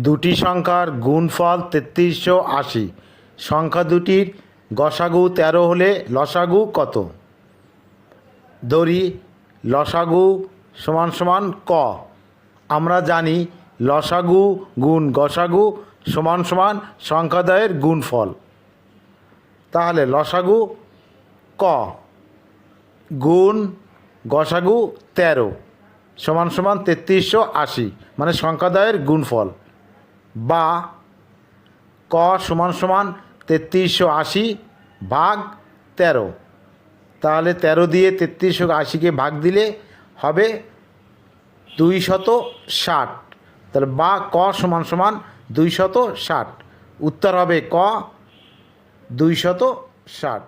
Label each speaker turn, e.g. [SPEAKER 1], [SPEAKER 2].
[SPEAKER 1] দুটি সংখ্যার গুণফল ৩৩৮০। সংখ্যা দুটির গসাগু ১৩ হলে লসাগু কত? ধরি লসাগু সমান সমান ক। আমরা জানি লসাগু গুণ গসাগু সমান সমান সংখ্যাদ্বয়ের গুণফল। তাহলে লসাগু ক গুণ গসাগু ১৩ সমান সমান ৩৩৮০, মানে সংখ্যাদ্বয়ের গুণফল, বা ক সমান সমান ৩৩৮০ ভাগ ১৩। তাহলে ১৩ দিয়ে ৩৩৮০কে ভাগ দিলে হবে ২৬০। তাহলে বা ক সমান সমান ২৬০। উত্তর হবে ক ২৬০।